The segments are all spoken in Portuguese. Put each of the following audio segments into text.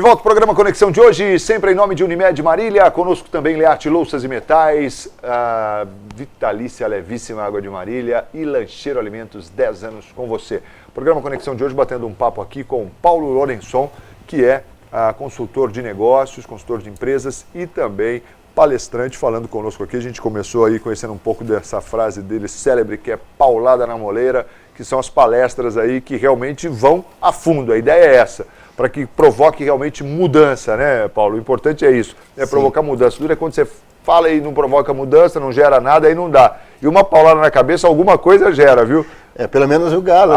De volta ao programa Conexão de hoje, sempre em nome de Unimed Marília, conosco também Learte Louças e Metais, a vitalícia levíssima Água de Marília e Lancheiro Alimentos, 10 anos com você. Programa Conexão de hoje batendo um papo aqui com Paulo Lorençon, que é consultor de negócios, consultor de empresas e também palestrante, falando conosco aqui. A gente começou aí conhecendo um pouco dessa frase dele célebre, que é paulada na moleira, que são as palestras aí que realmente vão a fundo. A ideia é essa, para que provoque realmente mudança, né, Paulo? O importante é isso, é provocar mudança. Dura é quando você fala e não provoca mudança, não gera nada, aí não dá. E uma paulada na cabeça, alguma coisa gera, viu? Pelo menos o Galo.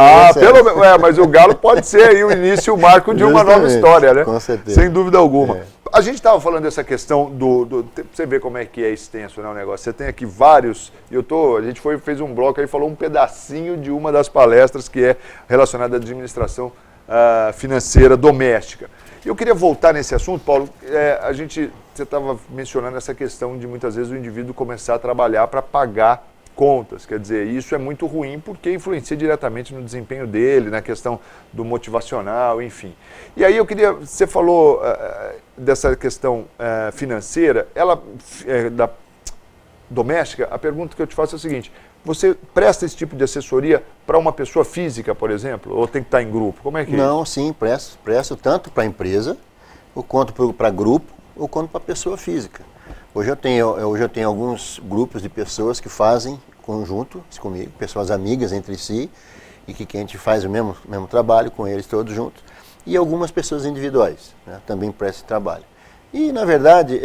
Mas o Galo pode ser aí o início e o marco de uma nova história, né? Com certeza. Sem dúvida alguma. A gente estava falando dessa questão você vê como é que é extenso, né, o negócio. Você tem aqui vários, a gente fez um bloco aí, falou um pedacinho de uma das palestras que é relacionada à administração financeira doméstica. Eu queria voltar nesse assunto, Paulo. Você estava mencionando essa questão de muitas vezes o indivíduo começar a trabalhar para pagar contas. Quer dizer, isso é muito ruim porque influencia diretamente no desempenho dele, na questão do motivacional, enfim. E aí você falou dessa questão financeira, da doméstica. A pergunta que eu te faço é a seguinte: você presta esse tipo de assessoria para uma pessoa física, por exemplo, ou tem que estar em grupo? Como é que é? Não, sim, presto tanto para a empresa, ou quanto para grupo, ou quanto para pessoa física. Hoje eu tenho alguns grupos de pessoas que fazem conjunto comigo, pessoas amigas entre si, e que a gente faz o mesmo trabalho com eles todos juntos, e algumas pessoas individuais, né, também para esse trabalho. E, na verdade,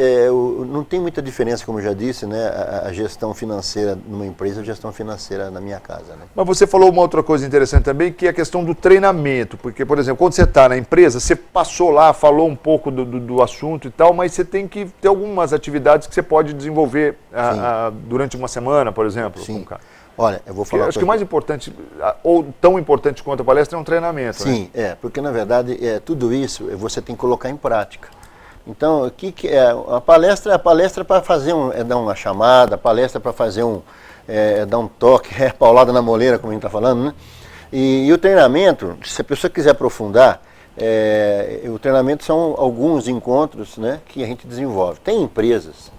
não tem muita diferença, como eu já disse, né, a gestão financeira numa empresa e a gestão financeira na minha casa. Né? Mas você falou uma outra coisa interessante também, que é a questão do treinamento. Porque, por exemplo, quando você está na empresa, você passou lá, falou um pouco do assunto e tal, mas você tem que ter algumas atividades que você pode desenvolver durante uma semana, por exemplo. Sim. Olha, eu vou falar... Acho que o mais importante, ou tão importante quanto a palestra, é um treinamento. Sim, né? Porque, na verdade, tudo isso você tem que colocar em prática. Então, o que é a palestra? A palestra para fazer dar uma chamada, a palestra para fazer dar um toque, paulada na moleira, como a gente está falando, né? E o treinamento, se a pessoa quiser aprofundar, o treinamento são alguns encontros, né, que a gente desenvolve. Tem empresas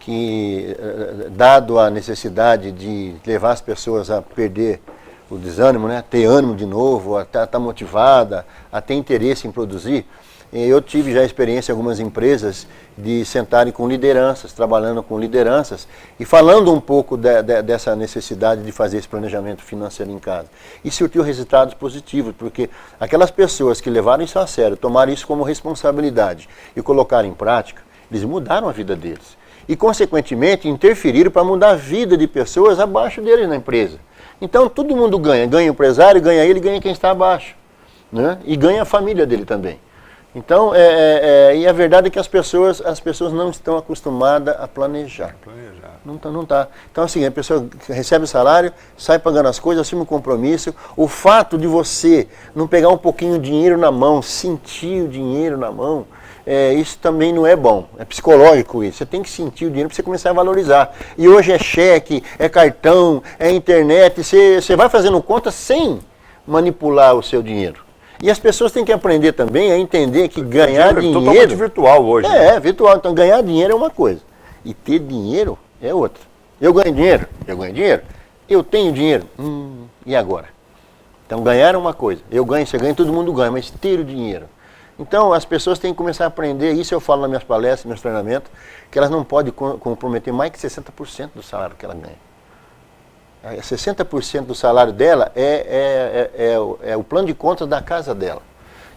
que, dado a necessidade de levar as pessoas a perder o desânimo, né, ter ânimo de novo, a estar motivada, a ter interesse em produzir. Eu tive já experiência em algumas empresas de sentarem com lideranças, trabalhando com lideranças e falando um pouco dessa necessidade de fazer esse planejamento financeiro em casa. E surtiu resultados positivos, porque aquelas pessoas que levaram isso a sério, tomaram isso como responsabilidade e colocaram em prática, eles mudaram a vida deles. E, consequentemente, interferiram para mudar a vida de pessoas abaixo deles na empresa. Então, todo mundo ganha. Ganha o empresário, ganha ele, ganha quem está abaixo. Né? E ganha a família dele também. Então, e a verdade é que as pessoas não estão acostumadas a planejar. Não tá. Então, assim, a pessoa recebe o salário, sai pagando as coisas, assume o compromisso. O fato de você não pegar um pouquinho de dinheiro na mão, sentir o dinheiro na mão, isso também não é bom. É psicológico isso. Você tem que sentir o dinheiro para você começar a valorizar. E hoje é cheque, é cartão, é internet. Você vai fazendo conta sem manipular o seu dinheiro. E as pessoas têm que aprender também a entender que ganhar dinheiro... É totalmente virtual hoje. É virtual. Então, ganhar dinheiro é uma coisa. E ter dinheiro é outra. Eu ganho dinheiro? Eu tenho dinheiro? E agora? Então, ganhar é uma coisa. Eu ganho, você ganha, todo mundo ganha. Mas ter o dinheiro. Então, as pessoas têm que começar a aprender. Isso eu falo nas minhas palestras, nos meus treinamentos, que elas não podem comprometer mais que 60% do salário que ela ganha. 60% do salário dela é o plano de contas da casa dela.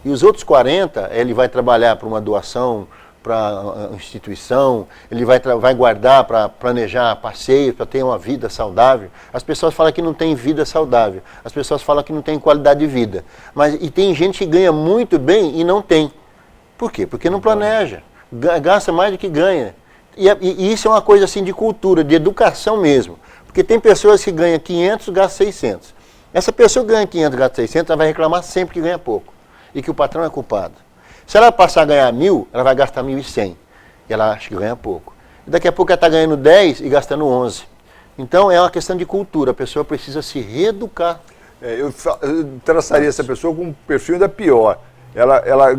E os outros 40%, ele vai trabalhar para uma doação, para uma instituição, ele vai guardar para planejar passeios, para ter uma vida saudável. As pessoas falam que não tem vida saudável, as pessoas falam que não tem qualidade de vida. E tem gente que ganha muito bem e não tem. Por quê? Porque não planeja, gasta mais do que ganha. E isso é uma coisa assim de cultura, de educação mesmo. Porque tem pessoas que ganham 500, gastam 600. Essa pessoa ganha 500, gasta 600, ela vai reclamar sempre que ganha pouco. E que o patrão é culpado. Se ela passar a ganhar 1.000, ela vai gastar 1.100. E ela acha que ganha pouco. E daqui a pouco ela está ganhando 10 e gastando 11. Então é uma questão de cultura. A pessoa precisa se reeducar. Eu traçaria essa pessoa com um perfil ainda pior. ela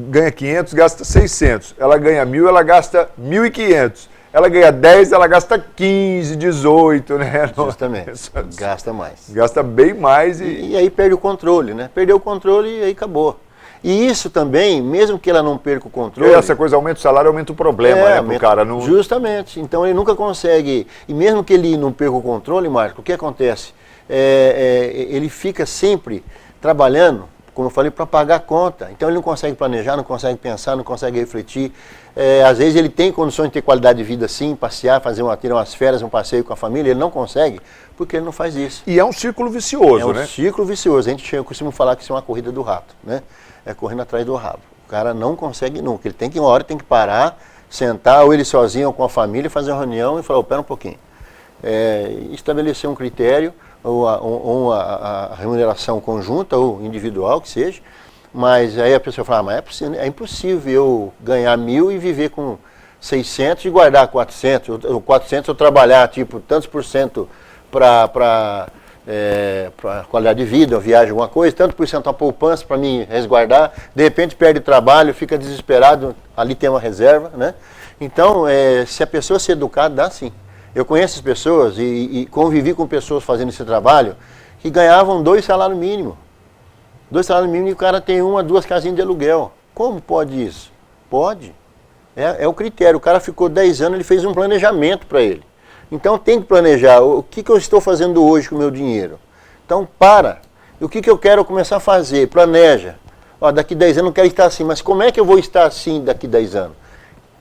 ganha 500, gasta 600. Ela ganha 1.000, ela gasta 1.500. Ela ganha 10, ela gasta 15, 18, né? Justamente, gasta mais. Gasta bem mais e aí perde o controle, né? Perdeu o controle e aí acabou. E isso também, mesmo que ela não perca o controle... Essa coisa, aumenta o salário, aumenta o problema, né, pro cara. Não... Justamente. Então ele nunca consegue... E mesmo que ele não perca o controle, Marco, o que acontece? Ele fica sempre trabalhando, como eu falei, para pagar a conta. Então ele não consegue planejar, não consegue pensar, não consegue refletir. Às vezes ele tem condições de ter qualidade de vida sim, passear, tirar umas férias, um passeio com a família, ele não consegue, porque ele não faz isso. E é um círculo vicioso, né? É um círculo vicioso. Eu costumo falar que isso é uma corrida do rato, né? É correndo atrás do rabo. O cara não consegue nunca. Ele tem que, uma hora, tem que parar, sentar, ou ele sozinho ou com a família, fazer uma reunião e falar, pera um pouquinho. Estabelecer um critério, ou a remuneração conjunta ou individual, que seja, mas aí a pessoa fala, mas é impossível eu ganhar 1.000 e viver com 600 e guardar 400, ou 400 eu trabalhar, tipo, tantos por cento para qualidade de vida, viagem, alguma coisa, tanto por cento a poupança para me resguardar, de repente perde trabalho, fica desesperado, ali tem uma reserva, né? Então, se a pessoa ser educada, dá sim. Eu conheço as pessoas e convivi com pessoas fazendo esse trabalho que ganhavam 2 salários mínimos. 2 salários mínimos e o cara tem 1 a 2 casinhas de aluguel. Como pode isso? Pode. É o critério. O cara ficou 10 anos, ele fez um planejamento para ele. Então tem que planejar. O que eu estou fazendo hoje com o meu dinheiro? Então para. E o que eu quero começar a fazer? Planeja. Daqui 10 anos eu quero estar assim, mas como é que eu vou estar assim daqui 10 anos?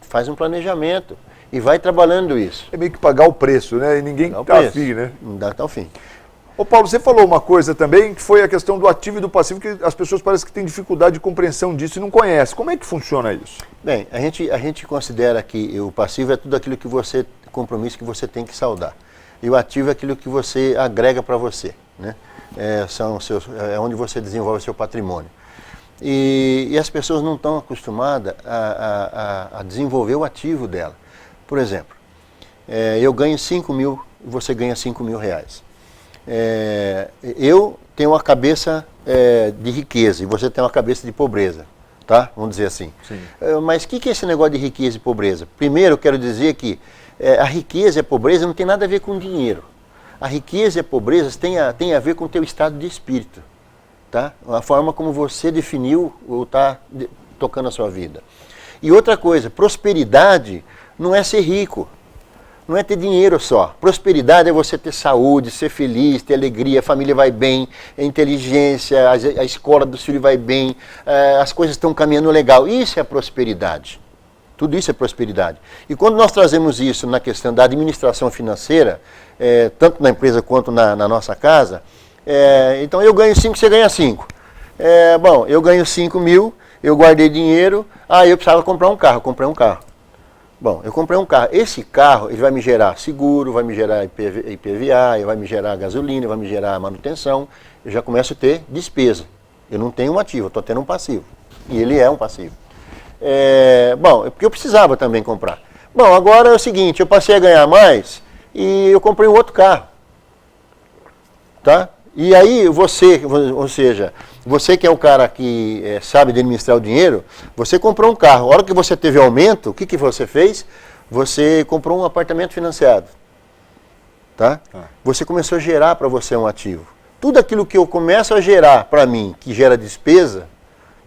Faz um planejamento. E vai trabalhando isso. É meio que pagar o preço, né? E ninguém está afim, né? Não dá até o fim. Ô Paulo, você falou uma coisa também, que foi a questão do ativo e do passivo, que as pessoas parecem que têm dificuldade de compreensão disso e não conhecem. Como é que funciona isso? Bem, a gente considera que o passivo é tudo aquilo que você, compromisso que você tem que saldar. E o ativo é aquilo que você agrega para você, né? É onde você desenvolve o seu patrimônio. E as pessoas não estão acostumadas a desenvolver o ativo dela. Por exemplo, eu ganho 5.000 e você ganha 5.000 reais. Eu tenho uma cabeça de riqueza e você tem uma cabeça de pobreza, tá? Vamos dizer assim. Mas o que é esse negócio de riqueza e pobreza? Primeiro, eu quero dizer que a riqueza e a pobreza não tem nada a ver com dinheiro. A riqueza e a pobreza tem a ver com o teu estado de espírito, tá? A forma como você definiu ou está tocando a sua vida. E outra coisa, prosperidade não é ser rico, não é ter dinheiro só. Prosperidade é você ter saúde, ser feliz, ter alegria, a família vai bem, a inteligência, a escola dos filhos vai bem, as coisas estão caminhando legal. Isso é prosperidade. Tudo isso é prosperidade. E quando nós trazemos isso na questão da administração financeira, tanto na empresa quanto na nossa casa, então eu ganho 5, você ganha 5. Bom, eu ganho 5.000, eu guardei dinheiro, eu precisava comprar um carro, comprei um carro. Bom, eu comprei um carro. Esse carro ele vai me gerar seguro, vai me gerar IPVA, vai me gerar gasolina, vai me gerar manutenção. Eu já começo a ter despesa. Eu não tenho um ativo, eu estou tendo um passivo. E ele é um passivo. Bom, porque eu precisava também comprar. Bom, agora é o seguinte, eu passei a ganhar mais e eu comprei um outro carro. Tá? E aí você, ou seja, você que é um cara que sabe administrar o dinheiro, você comprou um carro. A hora que você teve aumento, o que você fez? Você comprou um apartamento financiado. Tá? Você começou a gerar para você um ativo. Tudo aquilo que eu começo a gerar para mim, que gera despesa,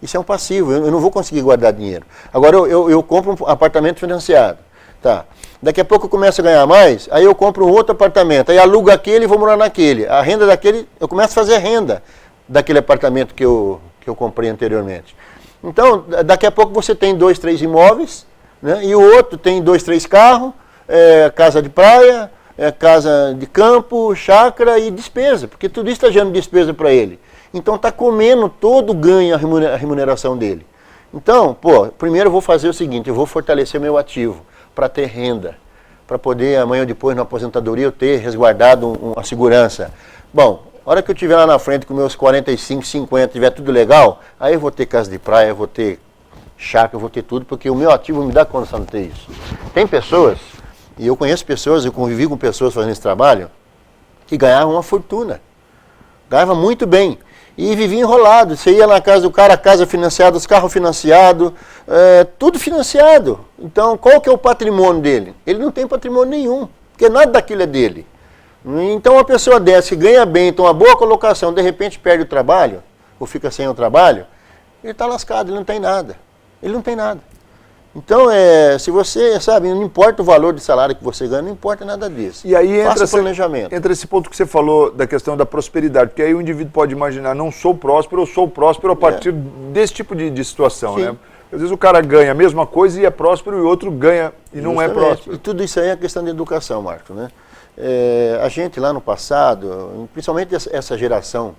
isso é um passivo. Eu não vou conseguir guardar dinheiro. Agora eu compro um apartamento financiado. Tá? Daqui a pouco eu começo a ganhar mais, aí eu compro um outro apartamento, aí alugo aquele e vou morar naquele. A renda daquele, eu começo a fazer renda daquele apartamento que eu comprei anteriormente. Então, daqui a pouco você tem 2, 3 imóveis, né? E o outro tem 2, 3 carros, casa de praia, casa de campo, chácara e despesa, porque tudo isso está gerando despesa para ele. Então está comendo todo o ganho, a remuneração dele. Então, primeiro eu vou fazer o seguinte, eu vou fortalecer meu ativo para ter renda, para poder amanhã ou depois na aposentadoria eu ter resguardado uma segurança. Bom, a hora que eu estiver lá na frente com meus 45, 50, tiver tudo legal, aí eu vou ter casa de praia, eu vou ter chácara, eu vou ter tudo, porque o meu ativo me dá condição de ter isso. Tem pessoas, e eu conheço pessoas, eu convivi com pessoas fazendo esse trabalho, que ganhavam uma fortuna. Ganhava muito bem. E vivia enrolado. Você ia na casa do cara, a casa financiada, os carros financiados, tudo financiado. Então, qual que é o patrimônio dele? Ele não tem patrimônio nenhum, porque nada daquilo é dele. Então, uma pessoa dessa que ganha bem, tem uma boa colocação, de repente perde o trabalho, ou fica sem o trabalho, ele está lascado, ele não tem nada. Ele não tem nada. Então, se você, sabe, não importa o valor de salário que você ganha, não importa nada disso. E aí faça planejamento. Entra esse ponto que você falou da questão da prosperidade, porque aí o indivíduo pode imaginar, não sou próspero, eu sou próspero a partir desse tipo de situação, né? Às vezes o cara ganha a mesma coisa e é próspero e o outro ganha e não é próspero. E tudo isso aí é questão de educação, Marcos, né? A gente lá no passado, principalmente essa geração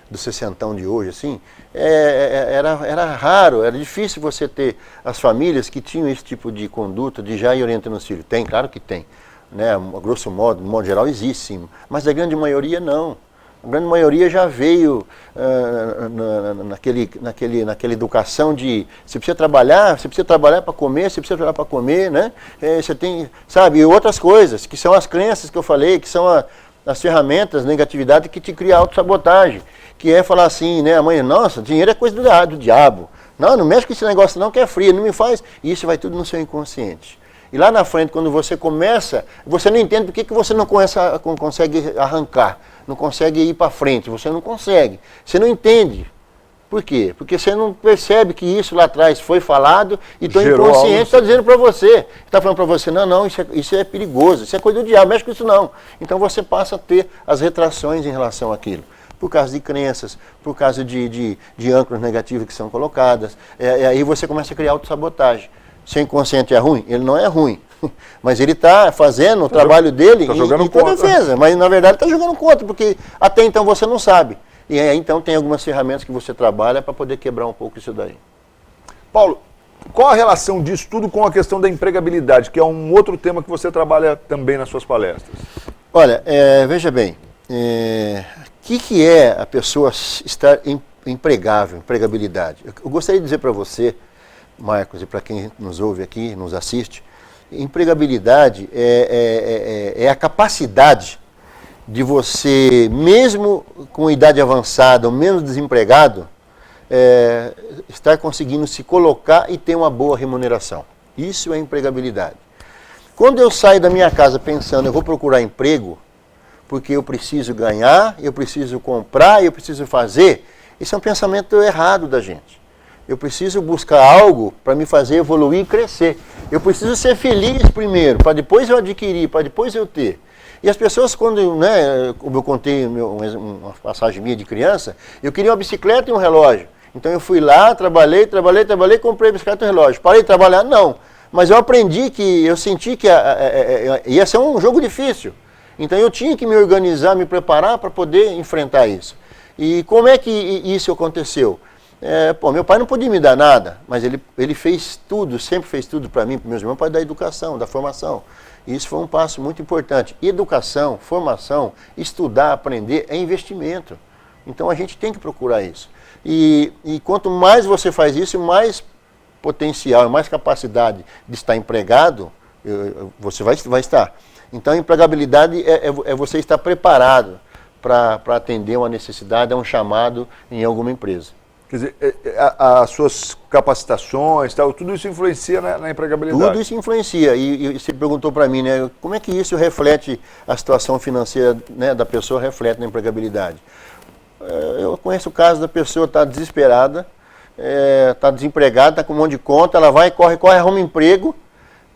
do sessentão de hoje, assim, era raro, era difícil você ter as famílias que tinham esse tipo de conduta, de já ir orientando os filhos. Tem, claro que tem, né? A grosso modo, de modo geral, existe sim, mas a grande maioria não. A grande maioria já veio naquela educação de você precisa trabalhar para comer, você precisa trabalhar para comer, né? Você tem, sabe, e outras coisas, que são as crenças que eu falei, que são as ferramentas, negatividade que te cria autossabotagem, que é falar assim, né, a mãe, nossa, dinheiro é coisa do diabo, não mexe com esse negócio não, que é frio, não me faz, e isso vai tudo no seu inconsciente. E lá na frente, quando você começa, você não entende por que você não consegue arrancar, não consegue ir para frente, você não consegue, você não entende. Por quê? Porque você não percebe que isso lá atrás foi falado e teu inconsciente está dizendo para você, está falando para você, não, isso é perigoso, isso é coisa do diabo, mexe com isso não. Então você passa a ter as retrações em relação àquilo. Por causa de crenças, por causa de âncoras negativas que são colocadas, aí você começa a criar autossabotagem. Seu inconsciente é ruim? Ele não é ruim, mas ele está fazendo o trabalho dele em toda defesa, mas na verdade está jogando contra, porque até então você não sabe. E aí então tem algumas ferramentas que você trabalha para poder quebrar um pouco isso daí. Paulo, qual a relação disso tudo com a questão da empregabilidade, que é um outro tema que você trabalha também nas suas palestras? Olha, veja bem, que é a pessoa estar empregável, empregabilidade? Eu gostaria de dizer para você, Marcos, e para quem nos ouve aqui, nos assiste, empregabilidade é a capacidade de você, mesmo com idade avançada ou menos desempregado, estar conseguindo se colocar e ter uma boa remuneração. Isso é empregabilidade. Quando eu saio da minha casa pensando, eu vou procurar emprego, porque eu preciso ganhar, eu preciso comprar, eu preciso fazer, isso é um pensamento errado da gente. Eu preciso buscar algo para me fazer evoluir e crescer. Eu preciso ser feliz primeiro, para depois eu adquirir, para depois eu ter. E as pessoas, quando, né, como eu contei uma passagem minha de criança, eu queria uma bicicleta e um relógio. Então eu fui lá, trabalhei, comprei a bicicleta e um relógio. Parei de trabalhar? Não. Mas eu aprendi eu senti que ia ser um jogo difícil. Então eu tinha que me organizar, me preparar para poder enfrentar isso. E como é que isso aconteceu? Meu pai não podia me dar nada, mas ele fez tudo, sempre fez tudo para mim, para meus irmãos, para dar educação, da formação. E isso foi um passo muito importante. Educação, formação, estudar, aprender é investimento. Então a gente tem que procurar isso. E quanto mais você faz isso, mais potencial, mais capacidade de estar empregado, você vai estar. Então a empregabilidade é você estar preparado para atender uma necessidade, um chamado em alguma empresa. Quer dizer, as suas capacitações, tal, tudo isso influencia na empregabilidade? Tudo isso influencia. E você perguntou para mim, né, como é que isso reflete a situação financeira, né, da pessoa, reflete na empregabilidade? Eu conheço o caso da pessoa estar desesperada, está desempregada, está com um monte de conta, ela vai, corre, arruma emprego,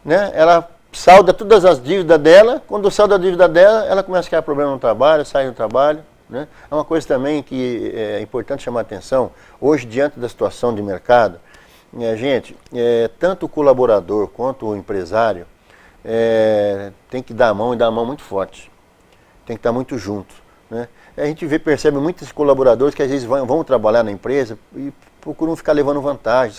né, ela salda todas as dívidas dela, quando salda a dívida dela, ela começa a criar problema no trabalho, sai do trabalho. Né? É uma coisa também que é importante chamar a atenção, hoje diante da situação de mercado, gente, tanto o colaborador quanto o empresário tem que dar a mão e dar a mão muito forte, tem que estar muito junto. Né? A gente percebe muitos colaboradores que às vezes vão trabalhar na empresa e procuram ficar levando vantagem,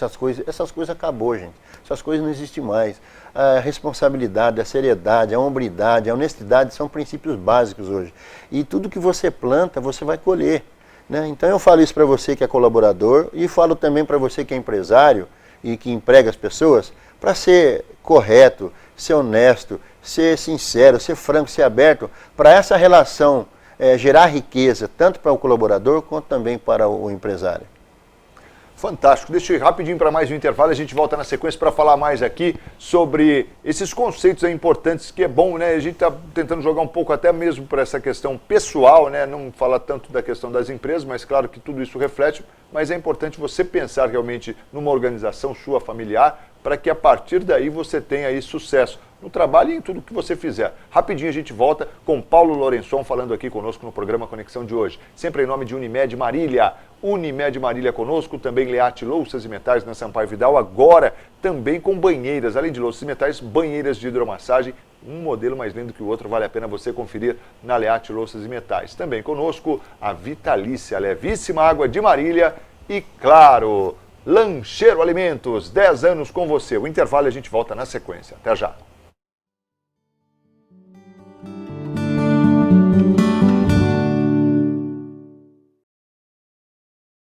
essas coisas acabou, gente, essas coisas não existem mais. A responsabilidade, a seriedade, a hombridade, a honestidade são princípios básicos hoje. E tudo que você planta, você vai colher. Né? Então eu falo isso para você que é colaborador e falo também para você que é empresário e que emprega as pessoas, para ser correto, ser honesto, ser sincero, ser franco, ser aberto, para essa relação gerar riqueza, tanto para o colaborador quanto também para o empresário. Fantástico. Deixa eu ir rapidinho para mais um intervalo, a gente volta na sequência para falar mais aqui sobre esses conceitos importantes, que é bom, né? A gente está tentando jogar um pouco até mesmo para essa questão pessoal, né? Não falar tanto da questão das empresas, mas claro que tudo isso reflete, mas é importante você pensar realmente numa organização sua familiar, para que a partir daí você tenha aí sucesso no trabalho e em tudo que você fizer. Rapidinho a gente volta com Paulo Lourençon falando aqui conosco no programa Conexão de hoje. Sempre em nome de Unimed Marília. Unimed Marília conosco, também Leate Louças e Metais na Sampaio Vidal, agora também com banheiras. Além de louças e metais, banheiras de hidromassagem. Um modelo mais lindo que o outro, vale a pena você conferir na Leate Louças e Metais. Também conosco a Vitalícia, levíssima água de Marília e, claro, Lancheiro Alimentos, 10 anos com você. O intervalo e a gente volta na sequência. Até já.